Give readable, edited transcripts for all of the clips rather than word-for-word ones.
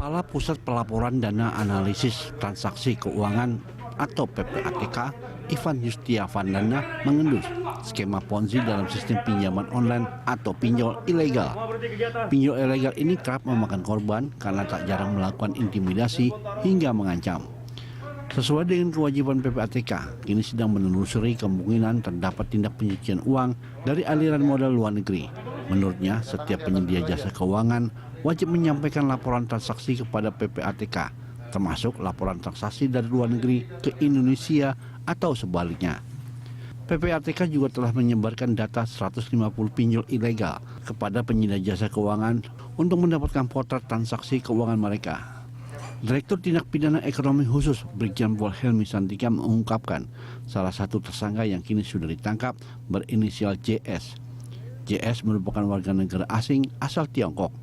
Kepala Pusat Pelaporan Dana Analisis Transaksi Keuangan atau PPATK, Ivan Yustiavandana mengendus skema Ponzi dalam sistem pinjaman online atau pinjol ilegal. Pinjol ilegal ini kerap memakan korban karena tak jarang melakukan intimidasi hingga mengancam. Sesuai dengan kewajiban PPATK, kini sedang menelusuri kemungkinan terdapat tindak pencucian uang dari aliran modal luar negeri. Menurutnya, setiap penyedia jasa keuangan wajib menyampaikan laporan transaksi kepada PPATK, termasuk laporan transaksi dari luar negeri ke Indonesia atau sebaliknya. PPATK juga telah menyebarkan data 150 pinjol ilegal kepada penyedia jasa keuangan untuk mendapatkan potret transaksi keuangan mereka. Direktur Tindak Pidana Ekonomi Khusus Brigjen Pol Helmi Santika mengungkapkan salah satu tersangka yang kini sudah ditangkap berinisial JS. JS merupakan warga negara asing asal Tiongkok.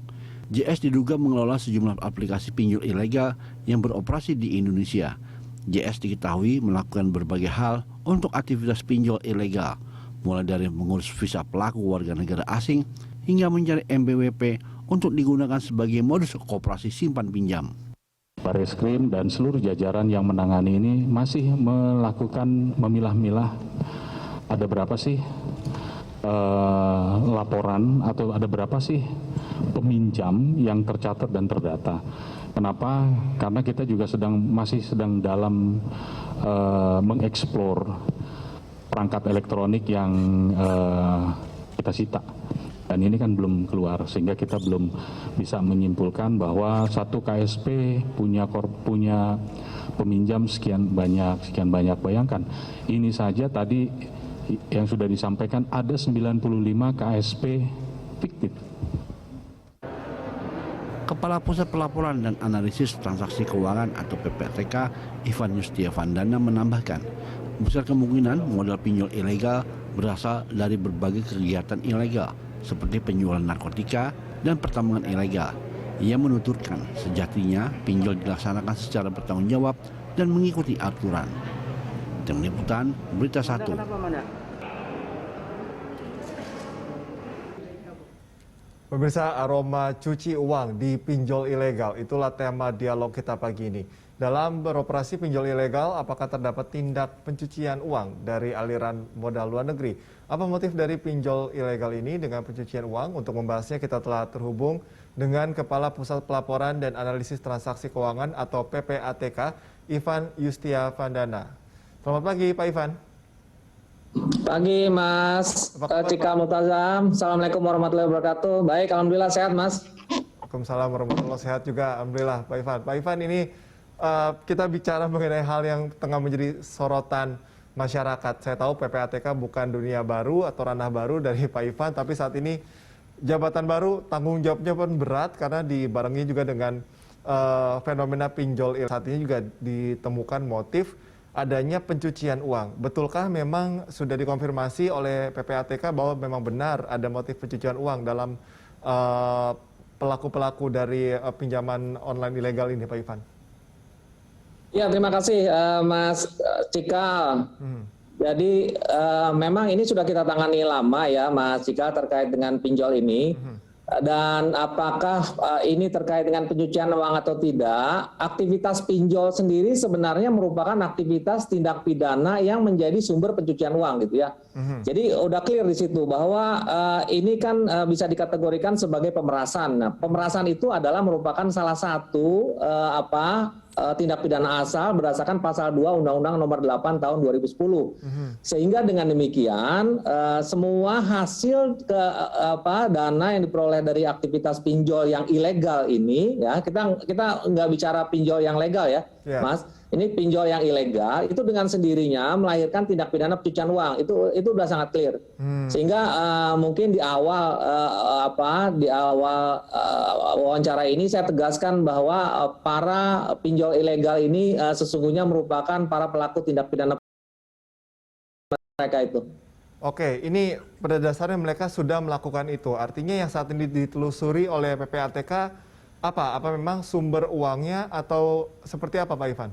JS diduga mengelola sejumlah aplikasi pinjol ilegal yang beroperasi di Indonesia. JS diketahui melakukan berbagai hal untuk aktivitas pinjol ilegal, mulai dari mengurus visa pelaku warga negara asing hingga mencari MBWP untuk digunakan sebagai modus koperasi simpan pinjam. Bareskrim dan seluruh jajaran yang menangani ini masih melakukan memilah-milah ada berapa sih laporan atau ada berapa sih peminjam yang tercatat dan terdata. Kenapa? Karena kita juga masih sedang dalam mengeksplor perangkat elektronik yang kita sita. Dan ini kan belum keluar, sehingga kita belum bisa menyimpulkan bahwa satu KSP punya peminjam sekian banyak. Bayangkan, ini saja tadi yang sudah disampaikan ada 95 KSP fiktif. Kepala Pusat Pelaporan dan Analisis Transaksi Keuangan atau PPATK, Ivan Yustiavandana menambahkan, besar kemungkinan modal pinjol ilegal berasal dari berbagai kegiatan ilegal seperti penjualan narkotika dan pertambangan ilegal. Ia menuturkan sejatinya pinjol dilaksanakan secara bertanggung jawab dan mengikuti aturan. Tim Liputan Berita 1. Pemirsa, aroma cuci uang di pinjol ilegal, itulah tema dialog kita pagi ini. Dalam beroperasi pinjol ilegal, apakah terdapat tindak pencucian uang dari aliran modal luar negeri? Apa motif dari pinjol ilegal ini dengan pencucian uang? Untuk membahasnya kita telah terhubung dengan Kepala Pusat Pelaporan dan Analisis Transaksi Keuangan atau PPATK, Ivan Yustiavandana. Selamat pagi, Pak Ivan. Pagi, Mas Cika Mutazam. Assalamualaikum warahmatullahi wabarakatuh. Baik, alhamdulillah sehat, Mas. Waalaikumsalam warahmatullahi wabarakatuh. Sehat juga, alhamdulillah, Pak Ivan. Pak Ivan, ini kita bicara mengenai hal yang tengah menjadi sorotan masyarakat. Saya tahu PPATK bukan dunia baru atau ranah baru dari Pak Ivan, tapi saat ini jabatan baru, tanggung jawabnya pun berat karena dibarengi juga dengan fenomena pinjol ilegal. Saat ini juga ditemukan motif adanya pencucian uang. Betulkah memang sudah dikonfirmasi oleh PPATK bahwa memang benar ada motif pencucian uang dalam pelaku-pelaku dari pinjaman online ilegal ini, Pak Ivan? Ya, terima kasih Mas Cika. Jadi memang ini sudah kita tangani lama ya, Mas Cika, terkait dengan pinjol ini. Dan apakah ini terkait dengan pencucian uang atau tidak, aktivitas pinjol sendiri sebenarnya merupakan aktivitas tindak pidana yang menjadi sumber pencucian uang gitu ya. Jadi udah clear di situ bahwa ini kan bisa dikategorikan sebagai pemerasan. Nah, pemerasan itu adalah merupakan salah satu tindak pidana asal berdasarkan pasal 2 Undang-Undang Nomor 8 Tahun 2010. Sehingga dengan demikian semua hasil dana yang diperoleh dari aktivitas pinjol yang ilegal ini ya, kita nggak bicara pinjol yang legal ya, Mas. Ini pinjol yang ilegal itu dengan sendirinya melahirkan tindak pidana pencucian uang. Itu sudah sangat clear. Sehingga mungkin di awal wawancara ini saya tegaskan bahwa para pinjol ilegal ini sesungguhnya merupakan para pelaku tindak pidana mereka itu. Oke, ini pada dasarnya mereka sudah melakukan itu. Artinya yang saat ini ditelusuri oleh PPATK apa memang sumber uangnya atau seperti apa, Pak Ivan?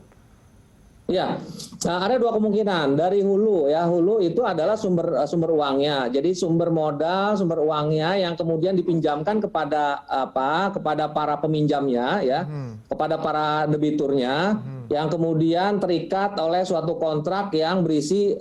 Ya, ada dua kemungkinan dari hulu ya. Hulu itu adalah sumber uangnya. Jadi sumber modal, sumber uangnya yang kemudian dipinjamkan kepada kepada para peminjamnya ya, kepada para debiturnya yang kemudian terikat oleh suatu kontrak yang berisi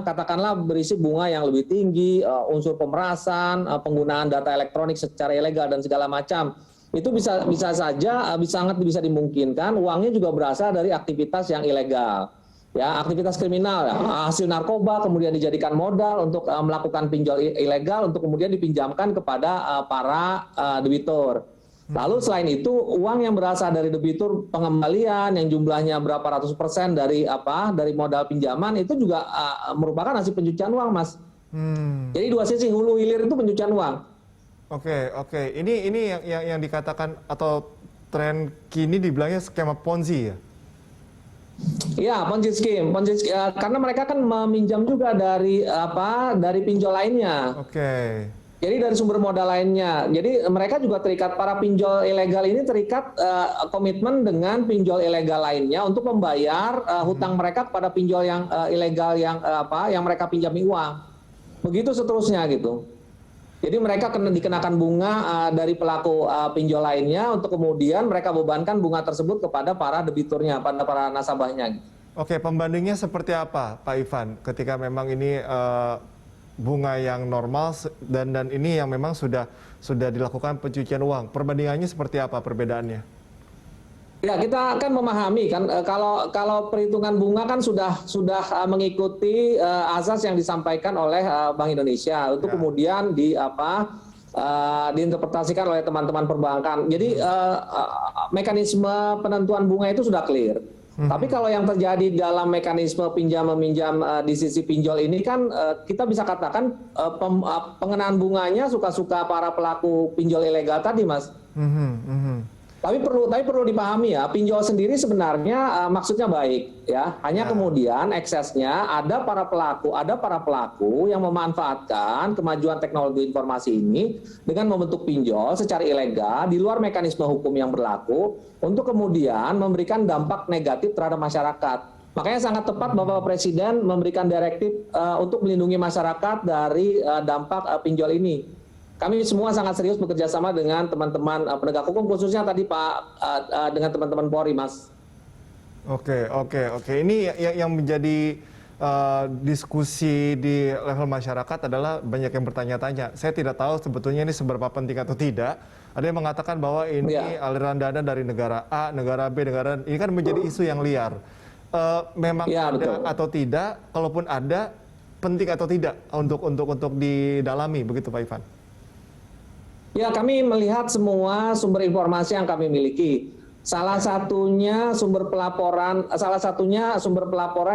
katakanlah berisi bunga yang lebih tinggi, unsur pemerasan, penggunaan data elektronik secara ilegal dan segala macam. Itu bisa saja sangat bisa dimungkinkan uangnya juga berasal dari aktivitas yang ilegal ya, aktivitas kriminal ya, hasil narkoba kemudian dijadikan modal untuk melakukan pinjol ilegal untuk kemudian dipinjamkan kepada para debitur. Lalu selain itu uang yang berasal dari debitur pengembalian yang jumlahnya berapa ratus % dari dari modal pinjaman itu juga merupakan hasil pencucian uang, Mas. Jadi dua sisi, hulu hilir itu pencucian uang. Oke. Ini yang dikatakan atau tren kini dibilangnya skema Ponzi ya? Iya, Ponzi scheme, karena mereka kan meminjam juga dari pinjol lainnya. Oke. Jadi dari sumber modal lainnya. Jadi mereka juga terikat, para pinjol ilegal ini terikat komitmen dengan pinjol ilegal lainnya untuk membayar hutang mereka kepada pinjol yang ilegal yang mereka pinjami uang. Begitu seterusnya gitu. Jadi mereka dikenakan bunga dari pelaku pinjol lainnya untuk kemudian mereka bebankan bunga tersebut kepada para debiturnya, pada para nasabahnya. Oke, pembandingnya seperti apa, Pak Ivan? Ketika memang ini bunga yang normal dan ini yang memang sudah dilakukan pencucian uang, perbandingannya seperti apa perbedaannya? Ya, kita akan memahami kan kalau perhitungan bunga kan sudah mengikuti asas yang disampaikan oleh Bank Indonesia untuk kemudian diinterpretasikan oleh teman-teman perbankan. Jadi mekanisme penentuan bunga itu sudah clear. Tapi kalau yang terjadi dalam mekanisme pinjam-meminjam di sisi pinjol ini kan kita bisa katakan pengenaan bunganya suka-suka para pelaku pinjol ilegal tadi, Mas. Tapi perlu dipahami ya, pinjol sendiri sebenarnya maksudnya baik ya. Hanya kemudian eksesnya ada para pelaku yang memanfaatkan kemajuan teknologi informasi ini dengan membentuk pinjol secara ilegal di luar mekanisme hukum yang berlaku untuk kemudian memberikan dampak negatif terhadap masyarakat. Makanya sangat tepat Bapak Presiden memberikan direktif untuk melindungi masyarakat dari dampak pinjol ini. Kami semua sangat serius bekerja sama dengan teman-teman penegak hukum, khususnya tadi dengan teman-teman Polri, Mas. Oke. Ini yang menjadi diskusi di level masyarakat adalah banyak yang bertanya-tanya. Saya tidak tahu sebetulnya ini seberapa penting atau tidak. Ada yang mengatakan bahwa ini aliran dana dari negara A, negara B, ini kan menjadi isu yang liar. Memang ada betul atau tidak? Kalaupun ada, penting atau tidak untuk didalami, begitu Pak Ivan? Ya, kami melihat semua sumber informasi yang kami miliki. Salah satunya sumber pelaporan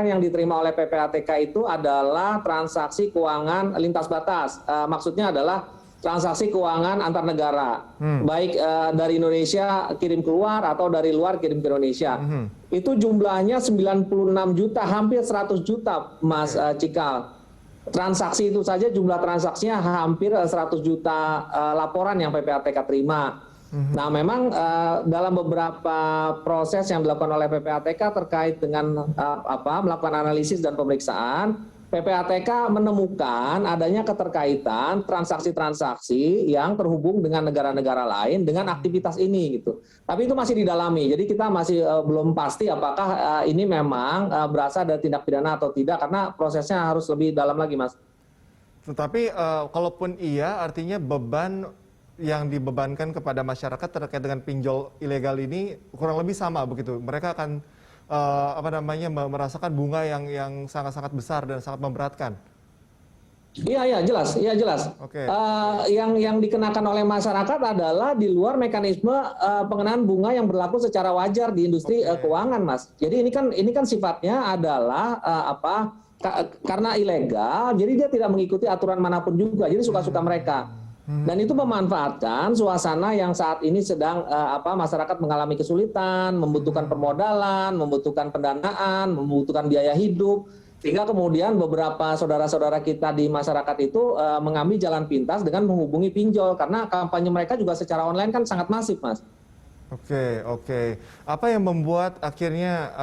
yang diterima oleh PPATK itu adalah transaksi keuangan lintas batas. Maksudnya adalah transaksi keuangan antar negara, baik dari Indonesia kirim keluar atau dari luar kirim ke Indonesia. Itu jumlahnya 96 juta, hampir 100 juta, Mas Cikal. Transaksi itu saja jumlah transaksinya hampir 100 juta laporan yang PPATK terima. Nah, memang dalam beberapa proses yang dilakukan oleh PPATK terkait dengan melakukan analisis dan pemeriksaan, PPATK menemukan adanya keterkaitan transaksi-transaksi yang terhubung dengan negara-negara lain dengan aktivitas ini gitu. Tapi itu masih didalami. Jadi kita masih belum pasti apakah ini memang berasal dari tindak pidana atau tidak karena prosesnya harus lebih dalam lagi, Mas. Tetapi kalaupun iya, artinya beban yang dibebankan kepada masyarakat terkait dengan pinjol ilegal ini kurang lebih sama begitu. Mereka akan merasakan bunga yang sangat-sangat besar dan sangat memberatkan. Iya jelas. Okay. Yang dikenakan oleh masyarakat adalah di luar mekanisme pengenaan bunga yang berlaku secara wajar di industri keuangan, Mas. Jadi ini kan sifatnya adalah karena ilegal, jadi dia tidak mengikuti aturan manapun juga. Jadi suka-suka mereka. Dan itu memanfaatkan suasana yang saat ini sedang masyarakat mengalami kesulitan, membutuhkan permodalan, membutuhkan pendanaan, membutuhkan biaya hidup, sehingga kemudian beberapa saudara-saudara kita di masyarakat itu mengambil jalan pintas dengan menghubungi pinjol karena kampanye mereka juga secara online kan sangat masif, Mas. Oke. Apa yang membuat akhirnya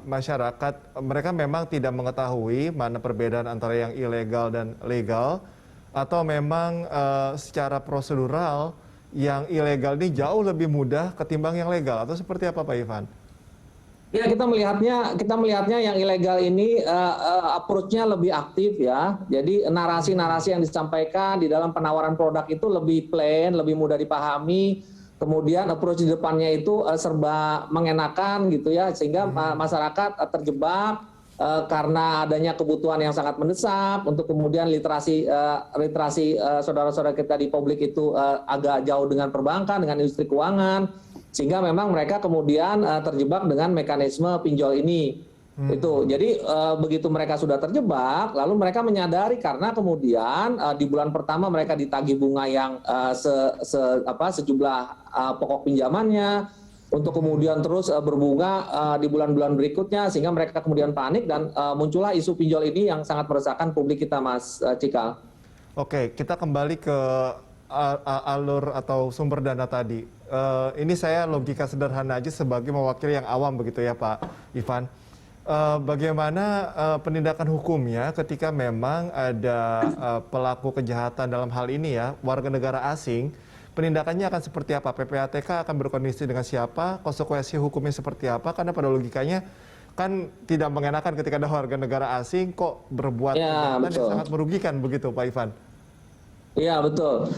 masyarakat mereka memang tidak mengetahui mana perbedaan antara yang ilegal dan legal, atau memang secara prosedural yang ilegal ini jauh lebih mudah ketimbang yang legal, atau seperti apa Pak Ivan? Ya, kita melihatnya yang ilegal ini approach-nya lebih aktif ya. Jadi narasi-narasi yang disampaikan di dalam penawaran produk itu lebih plain, lebih mudah dipahami. Kemudian approach di depannya itu serba mengenakan gitu ya, sehingga masyarakat terjebak karena adanya kebutuhan yang sangat mendesak untuk kemudian literasi saudara-saudara kita di publik itu agak jauh dengan perbankan, dengan industri keuangan, sehingga memang mereka kemudian terjebak dengan mekanisme pinjol ini. Itu. Jadi begitu mereka sudah terjebak, lalu mereka menyadari karena kemudian di bulan pertama mereka ditagih bunga yang sejumlah pokok pinjamannya, untuk kemudian terus berbunga di bulan-bulan berikutnya, sehingga mereka kemudian panik dan muncullah isu pinjol ini yang sangat meresahkan publik kita, Mas Cikal. Oke, kita kembali ke alur atau sumber dana tadi. Ini saya logika sederhana aja sebagai mewakili yang awam begitu ya Pak Ivan. Bagaimana penindakan hukumnya ketika memang ada pelaku kejahatan dalam hal ini ya, warga negara asing, penindakannya akan seperti apa? PPATK akan berkondisi dengan siapa? Konsekuensi hukumnya seperti apa? Karena pada logikanya kan tidak mengenakan ketika ada warga negara asing kok berbuat kejahatan yang sangat merugikan begitu Pak Ivan. Iya, betul.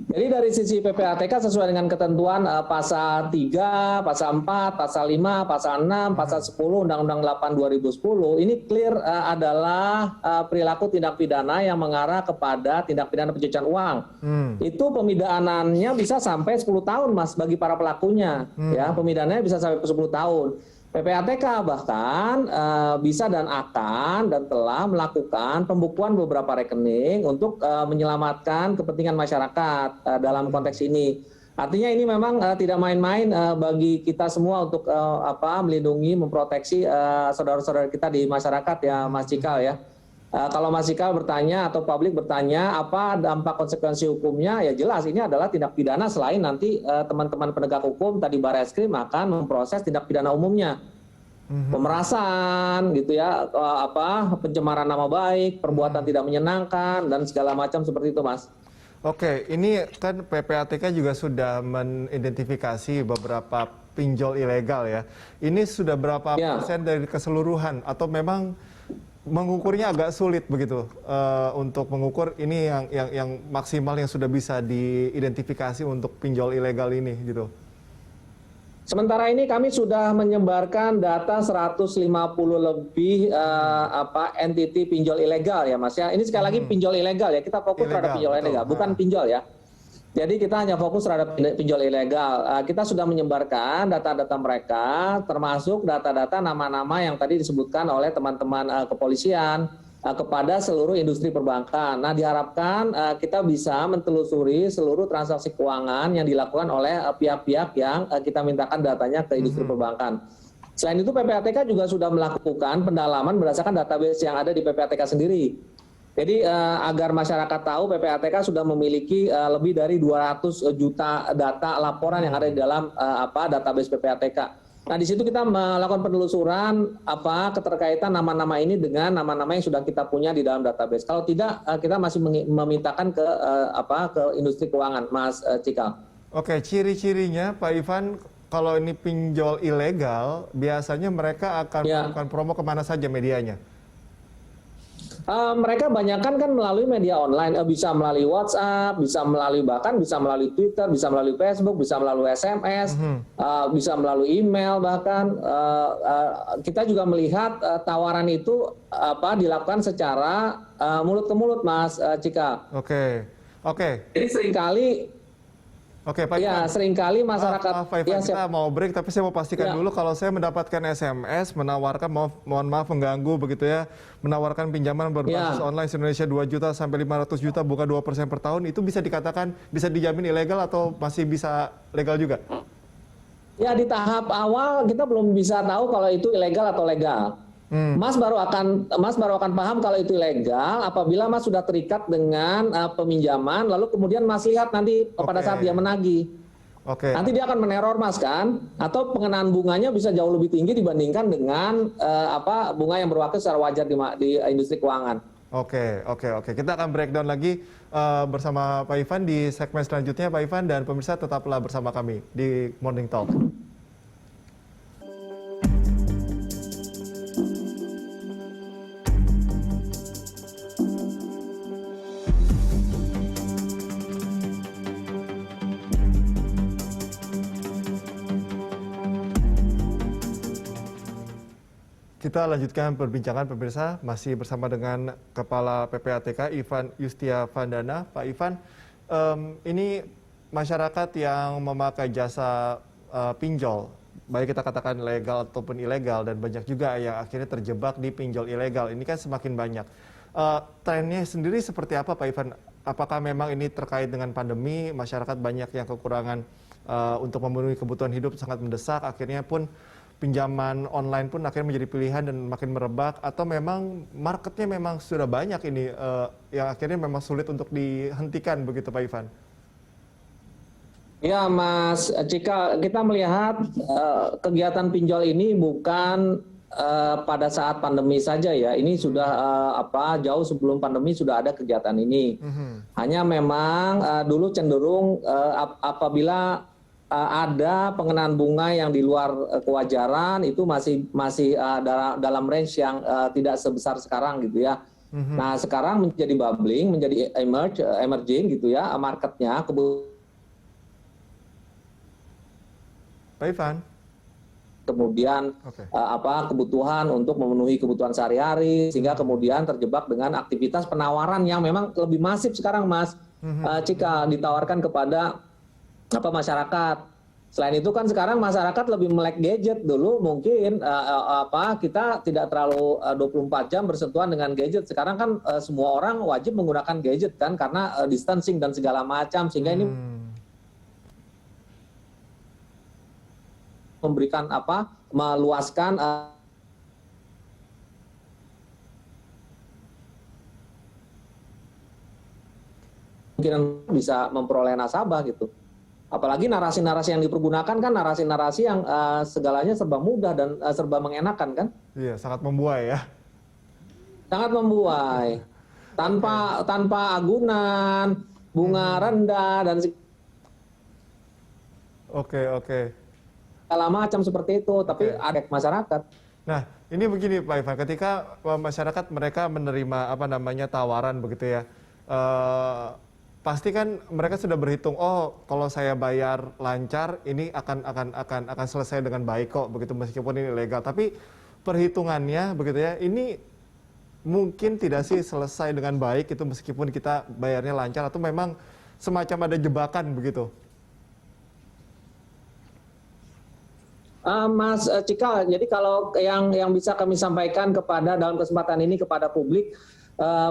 Jadi dari sisi PPATK sesuai dengan ketentuan pasal 3, pasal 4, pasal 5, pasal 6, pasal 10 Undang-Undang 8 2010 ini clear adalah perilaku tindak pidana yang mengarah kepada tindak pidana pencucian uang. Itu pemidanannya bisa sampai 10 tahun Mas bagi para pelakunya. Ya, pemidanannya bisa sampai 10 tahun. PPATK bahkan bisa dan akan dan telah melakukan pembukuan beberapa rekening untuk menyelamatkan kepentingan masyarakat dalam konteks ini. Artinya ini memang tidak main-main bagi kita semua untuk melindungi, memproteksi saudara-saudara kita di masyarakat ya Mas Cikal ya. Kalau Mas Cikal bertanya atau publik bertanya apa dampak konsekuensi hukumnya, ya jelas ini adalah tindak pidana selain nanti teman-teman penegak hukum tadi Barreskrim akan memproses tindak pidana umumnya. Pemerasan gitu ya, pencemaran nama baik, perbuatan tidak menyenangkan dan segala macam seperti itu Mas. Oke, ini kan PPATK juga sudah mengidentifikasi beberapa pinjol ilegal ya. Ini sudah berapa persen dari keseluruhan atau memang mengukurnya agak sulit begitu untuk mengukur ini yang maksimal yang sudah bisa diidentifikasi untuk pinjol ilegal ini gitu. Sementara ini kami sudah menyebarkan data 150 lebih entity pinjol ilegal ya Mas ya. Ini sekali lagi pinjol ilegal ya. Kita fokus terhadap pinjol ilegal, bukan pinjol ya. Jadi kita hanya fokus terhadap pinjol ilegal. Kita sudah menyebarkan data-data mereka, termasuk data-data nama-nama yang tadi disebutkan oleh teman-teman kepolisian kepada seluruh industri perbankan. Nah, diharapkan kita bisa mentelusuri seluruh transaksi keuangan yang dilakukan oleh pihak-pihak yang kita mintakan datanya ke industri perbankan. Selain itu, PPATK juga sudah melakukan pendalaman berdasarkan database yang ada di PPATK sendiri. Jadi agar masyarakat tahu PPATK sudah memiliki lebih dari 200 juta data laporan yang ada di dalam database PPATK. Nah, di situ kita melakukan penelusuran keterkaitan nama-nama ini dengan nama-nama yang sudah kita punya di dalam database. Kalau tidak, kita masih memintakan ke industri keuangan, Mas Cikal. Oke, ciri-cirinya Pak Ivan, kalau ini pinjol ilegal, biasanya mereka akan melakukan promo kemana saja medianya? Mereka banyakkan kan melalui media online, bisa melalui WhatsApp, bisa melalui Twitter, bisa melalui Facebook, bisa melalui SMS, bisa melalui email bahkan. Kita juga melihat tawaran itu dilakukan secara mulut ke mulut, Mas Cika. Oke. Jadi seringkali Oke, Pak Ivan. Ya, seringkali masyarakat. Pak Ivan, kita mau break, tapi saya mau pastikan dulu kalau saya mendapatkan SMS menawarkan, mohon maaf mengganggu begitu ya, menawarkan pinjaman berbasis online Indonesia 2 juta sampai 500 juta bunga 2% per tahun, itu bisa dikatakan bisa dijamin ilegal atau masih bisa legal juga? Ya, di tahap awal kita belum bisa tahu kalau itu ilegal atau legal. Mas baru akan paham kalau itu ilegal apabila Mas sudah terikat dengan peminjaman, lalu kemudian Mas lihat nanti pada saat dia menagih. Oke. Nanti dia akan meneror Mas kan, atau pengenaan bunganya bisa jauh lebih tinggi dibandingkan dengan bunga yang berwakil secara wajar di industri keuangan. Oke. Kita akan breakdown lagi bersama Pak Ivan di segmen selanjutnya, Pak Ivan, dan pemirsa tetaplah bersama kami di Morning Talk. Kita lanjutkan perbincangan pemirsa, masih bersama dengan Kepala PPATK Ivan Yustia Vandana. Pak Ivan, ini masyarakat yang memakai jasa pinjol, baik kita katakan legal ataupun ilegal, dan banyak juga yang akhirnya terjebak di pinjol ilegal. Ini kan semakin banyak. Trennya sendiri seperti apa Pak Ivan? Apakah memang ini terkait dengan pandemi, masyarakat banyak yang kekurangan untuk memenuhi kebutuhan hidup sangat mendesak, akhirnya pun pinjaman online pun akhirnya menjadi pilihan dan makin merebak, atau memang marketnya memang sudah banyak ini yang akhirnya memang sulit untuk dihentikan begitu Pak Ivan? Ya Mas Cika, kita melihat kegiatan pinjol ini bukan pada saat pandemi saja ya. Ini sudah jauh sebelum pandemi sudah ada kegiatan ini. Hanya memang dulu cenderung apabila ada pengenaan bunga yang di luar kewajaran itu masih dalam range yang tidak sebesar sekarang gitu ya. Nah sekarang menjadi bubbling, menjadi emerging gitu ya marketnya. Pak Ivan. Kemudian kebutuhan untuk memenuhi kebutuhan sehari-hari, sehingga kemudian terjebak dengan aktivitas penawaran yang memang lebih masif sekarang Mas Cika, ditawarkan kepada masyarakat. Selain itu kan sekarang masyarakat lebih melek gadget. Dulu mungkin kita tidak terlalu 24 jam bersentuhan dengan gadget. Sekarang kan semua orang wajib menggunakan gadget kan, karena distancing dan segala macam, sehingga ini memberikan meluaskan kemungkinan bisa memperoleh nasabah gitu. Apalagi narasi-narasi yang dipergunakan kan narasi-narasi yang segalanya serba mudah dan serba mengenakan kan? Iya, sangat membuai ya. Sangat membuai. Tanpa agunan, bunga rendah dan segala macam seperti itu, tapi ada masyarakat. Nah, ini begini Pak Ivan, ketika masyarakat mereka menerima tawaran begitu ya. Pasti kan mereka sudah berhitung, oh kalau saya bayar lancar ini akan selesai dengan baik kok begitu, meskipun ini ilegal. Tapi perhitungannya begitu ya, ini mungkin tidak sih selesai dengan baik itu meskipun kita bayarnya lancar, atau memang semacam ada jebakan begitu? Mas Cika, jadi kalau yang bisa kami sampaikan dalam kesempatan ini kepada publik,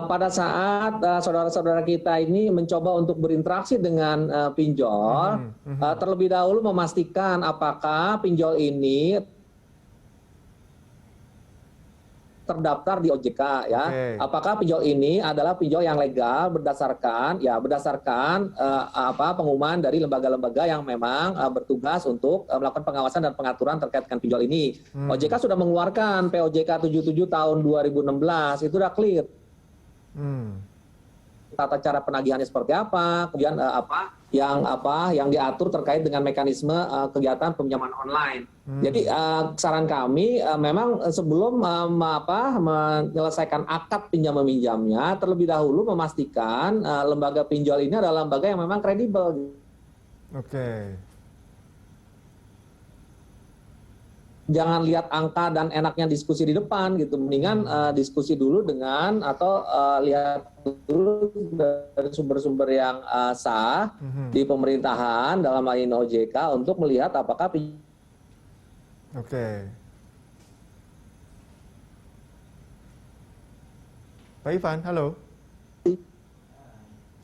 pada saat saudara-saudara kita ini mencoba untuk berinteraksi dengan pinjol, terlebih dahulu memastikan apakah pinjol ini terdaftar di OJK ya. Apakah pinjol ini adalah pinjol yang legal berdasarkan pengumuman dari lembaga-lembaga yang memang bertugas untuk melakukan pengawasan dan pengaturan terkait dengan pinjol ini. OJK sudah mengeluarkan POJK 77 tahun 2016, itu sudah clear. Tata cara penagihannya seperti apa, kemudian yang diatur terkait dengan mekanisme kegiatan pinjaman online. Jadi saran kami memang sebelum menyelesaikan akad pinjam meminjamnya, terlebih dahulu memastikan lembaga pinjol ini adalah lembaga yang memang kredibel. Jangan lihat angka dan enaknya diskusi di depan gitu, mendingan diskusi dulu dengan lihat dulu dari sumber-sumber yang sah di pemerintahan dalam hal ini OJK untuk melihat apakah Pak Ivan, halo.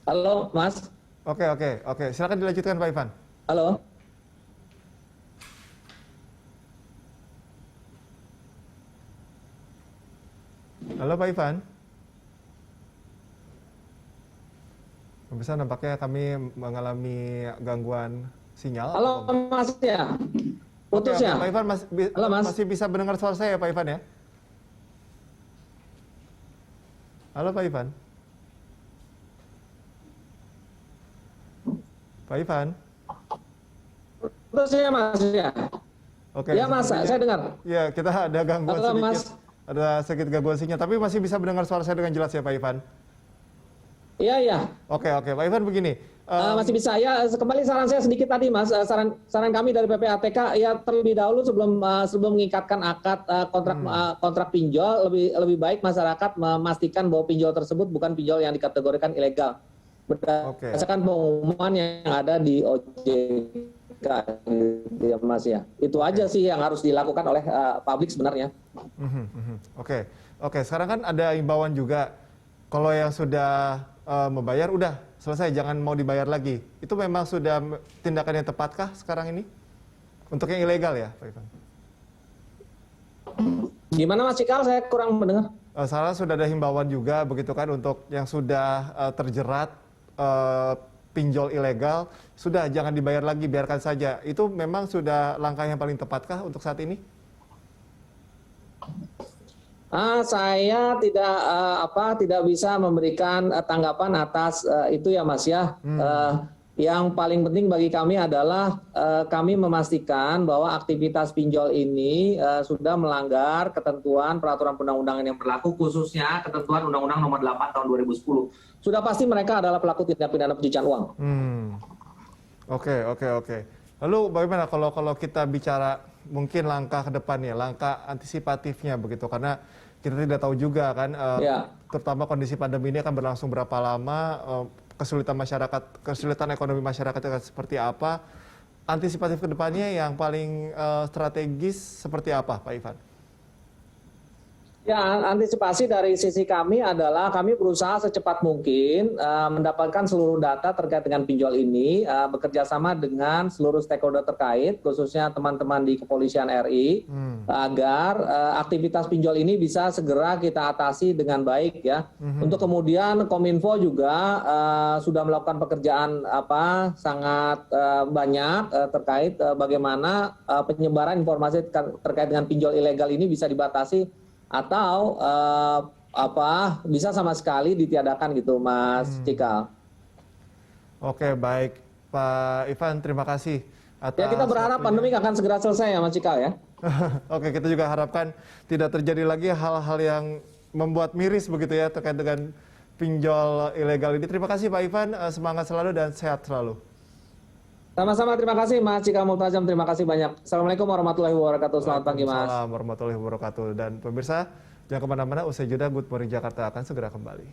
Halo Mas. Oke, silakan dilanjutkan Pak Ivan. Halo. Halo Pak Ivan. Pemirsa, nampaknya kami mengalami gangguan sinyal. Halo Mas ya, putus Oke, ya. Pak Ivan Halo, Mas. masih bisa mendengar suara saya Pak Ivan ya? Halo Pak Ivan. Pak Ivan. Putus ya Mas ya. Oke. Ya Mas, sepertinya- saya dengar. Ya, kita ada gangguan Halo, sedikit. Mas. Ada sedikit gangguan sinyal, tapi masih bisa mendengar suara saya dengan jelas ya Pak Ivan. Iya iya. Oke, Pak Ivan begini. Masih bisa ya. Kembali saran saya sedikit tadi Mas. Saran kami dari PPATK ya terlebih dahulu sebelum mengikatkan akad kontrak pinjol lebih baik masyarakat memastikan bahwa pinjol tersebut bukan pinjol yang dikategorikan ilegal berdasarkan pengumuman yang ada di OJK ya Mas ya. Itu aja sih yang harus dilakukan oleh publik sebenarnya. Oke. Sekarang kan ada imbauan juga. Kalau yang sudah membayar udah selesai, jangan mau dibayar lagi. Itu memang sudah tindakan yang tepatkah sekarang ini? Untuk yang ilegal ya, Pak Ivan? Gimana Mas Cikal? Saya kurang mendengar. Sekarang sudah ada himbauan juga begitu kan untuk yang sudah terjerat pinjol ilegal, sudah jangan dibayar lagi, biarkan saja. Itu memang sudah langkah yang paling tepatkah untuk saat ini? Saya tidak bisa memberikan tanggapan atas itu ya Mas ya. Yang paling penting bagi kami adalah kami memastikan bahwa aktivitas pinjol ini sudah melanggar ketentuan peraturan perundang-undangan yang berlaku, khususnya ketentuan Undang-Undang Nomor 8 Tahun 2010. Sudah pasti mereka adalah pelaku tindak pidana pencucian uang. Oke. Lalu bagaimana kalau kita bicara mungkin langkah ke depannya, langkah antisipatifnya begitu, karena kita tidak tahu juga kan, terutama kondisi pandemi ini akan berlangsung berapa lama, kesulitan ekonomi masyarakat akan seperti apa, antisipatif ke depannya yang paling strategis seperti apa, Pak Ivan? Ya, antisipasi dari sisi kami adalah kami berusaha secepat mungkin mendapatkan seluruh data terkait dengan pinjol ini, bekerja sama dengan seluruh stakeholder terkait, khususnya teman-teman di Kepolisian RI, agar aktivitas pinjol ini bisa segera kita atasi dengan baik ya. Untuk kemudian Kominfo juga sudah melakukan pekerjaan sangat banyak terkait bagaimana penyebaran informasi terkait dengan pinjol ilegal ini bisa dibatasi atau bisa sama sekali ditiadakan gitu, Mas Cikal. Oke, baik Pak Ivan, terima kasih atas Ya, kita berharap pandemi akan segera selesai ya Mas Cikal ya. Oke, kita juga harapkan tidak terjadi lagi hal-hal yang membuat miris begitu ya terkait dengan pinjol ilegal ini. Terima kasih Pak Ivan, semangat selalu dan sehat selalu. Sama-sama, terima kasih Mas Cikal Multajam, terima kasih banyak. Assalamualaikum warahmatullahi wabarakatuh. Selamat pagi Mas. Waalaikumsalam warahmatullahi wabarakatuh. Dan pemirsa, jangan kemana-mana, usai jeda Good Morning Jakarta akan segera kembali.